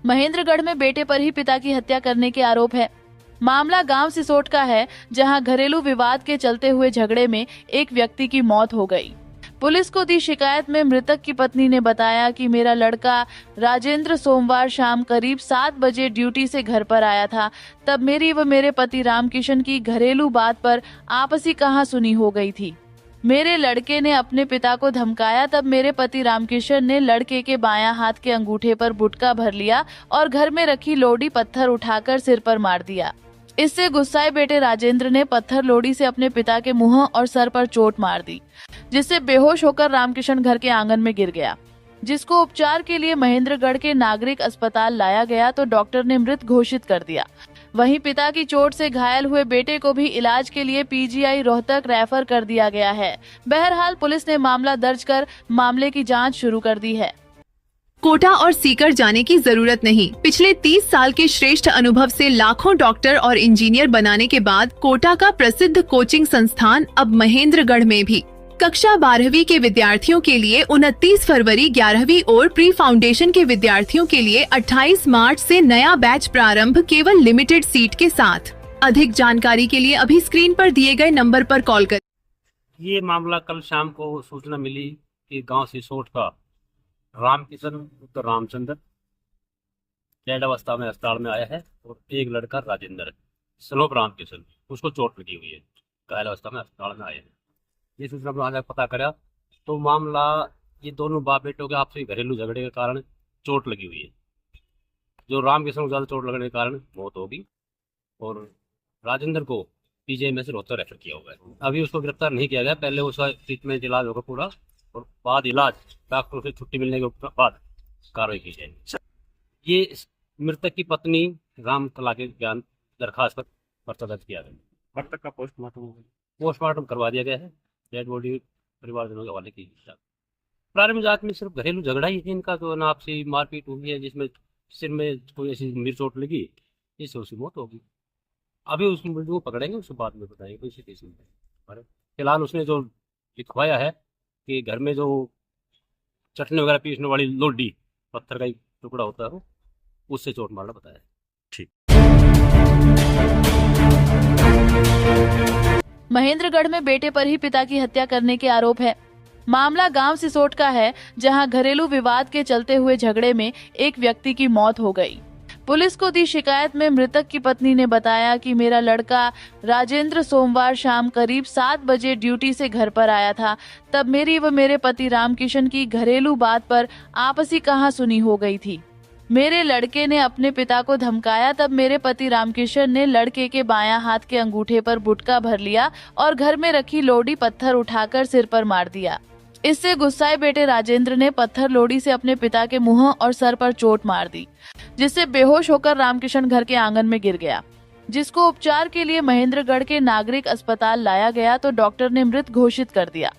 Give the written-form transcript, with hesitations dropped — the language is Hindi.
महेंद्रगढ़ में बेटे पर ही पिता की हत्या करने के आरोप है। मामला गांव सिसोट का है, जहां घरेलू विवाद के चलते हुए झगड़े में एक व्यक्ति की मौत हो गई। पुलिस को दी शिकायत में मृतक की पत्नी ने बताया कि मेरा लड़का राजेंद्र सोमवार शाम करीब 7 बजे ड्यूटी से घर पर आया था। तब मेरी व मेरे पति रामकिशन की घरेलू बात पर आपसी कहासुनी हो गई थी। मेरे लड़के ने अपने पिता को धमकाया। तब मेरे पति रामकिशन ने लड़के के बायां हाथ के अंगूठे पर गुटखा भर लिया और घर में रखी लोडी पत्थर उठाकर सिर पर मार दिया। इससे गुस्साए बेटे राजेंद्र ने पत्थर लोडी से अपने पिता के मुंह और सर पर चोट मार दी, जिससे बेहोश होकर रामकिशन घर के आंगन में गिर गया, जिसको उपचार के लिए महेंद्रगढ़ के नागरिक अस्पताल लाया गया तो डॉक्टर ने मृत घोषित कर दिया। वहीं पिता की चोट से घायल हुए बेटे को भी इलाज के लिए पीजीआई रोहतक रेफर कर दिया गया है। बहरहाल पुलिस ने मामला दर्ज कर मामले की जांच शुरू कर दी है। कोटा और सीकर जाने की जरूरत नहीं। पिछले 30 साल के श्रेष्ठ अनुभव से लाखों डॉक्टर और इंजीनियर बनाने के बाद कोटा का प्रसिद्ध कोचिंग संस्थान अब महेंद्रगढ़ में भी कक्षा 12वीं के विद्यार्थियों के लिए 29 फरवरी 11वीं और प्री फाउंडेशन के विद्यार्थियों के लिए 28 मार्च से नया बैच प्रारंभ, केवल लिमिटेड सीट के साथ। अधिक जानकारी के लिए अभी स्क्रीन पर दिए गए नंबर पर कॉल करें। ये मामला कल शाम को सूचना मिली कि गांव सिसोट का रामकिशन उत्तर रामचंद्र डेड अवस्था में अस्पताल में आया है और एक लड़का राजेंद्र सलोप रामकिशन, उसको चोट लगी हुई है, घायल अवस्था में अस्पताल में आए हैं। ये सूचना पर आने पता करा तो मामला ये दोनों बाप बेटों के आपसी घरेलू झगड़े के कारण चोट लगी हुई है। जो रामकिशन को ज़्यादा चोट लगने के कारण मौत होगी और राजेंद्र को पीजीआई में से रोहतक रेफर किया हुआ है। अभी उसको गिरफ्तार नहीं किया गया, पहले उसका ट्रीटमेंट इलाज होगा पूरा और बाद इलाज डॉक्टर से छुट्टी मिलने के बाद कार्रवाई की जाएगी। ये मृतक की पत्नी राम कला के ज्ञान दरखास्त पर पर्चा दर्ज किया गया। मृतक का पोस्टमार्टम करवा दिया गया है। डेड बॉडी परिवारजनों के हवाले की। प्रारंभिक जांच में सिर्फ घरेलू झगड़ा ही इनका तो ना आपसी मारपीट हुई है, जिसमें सिर में कोई ऐसी गंभीर चोट लगी, इससे उसकी मौत होगी। अभी उस मुलजिम को पकड़ेंगे, उसके बाद में बताएंगे कोई सी केस में। फिलहाल उसने जो लिखवाया है कि घर में जो चटनी वगैरह पीसने वाली लोडी पत्थर का एक टुकड़ा होता है, उससे चोट मारना बताया। ठीक। महेंद्रगढ़ में बेटे पर ही पिता की हत्या करने के आरोप है। मामला गांव सिसोट का है, जहां घरेलू विवाद के चलते हुए झगड़े में एक व्यक्ति की मौत हो गई। पुलिस को दी शिकायत में मृतक की पत्नी ने बताया कि मेरा लड़का राजेंद्र सोमवार शाम करीब 7 बजे ड्यूटी से घर पर आया था। तब मेरी व मेरे पति रामकिशन की घरेलू बात पर आपसी कहासुनी हो गई थी। मेरे लड़के ने अपने पिता को धमकाया। तब मेरे पति रामकिशन ने लड़के के बायां हाथ के अंगूठे पर गुटखा भर लिया और घर में रखी लोडी पत्थर उठाकर सिर पर मार दिया। इससे गुस्साए बेटे राजेंद्र ने पत्थर लोडी से अपने पिता के मुंह और सर पर चोट मार दी, जिससे बेहोश होकर रामकिशन घर के आंगन में गिर गया, जिसको उपचार के लिए महेंद्रगढ़ के नागरिक अस्पताल लाया गया तो डॉक्टर ने मृत घोषित कर दिया।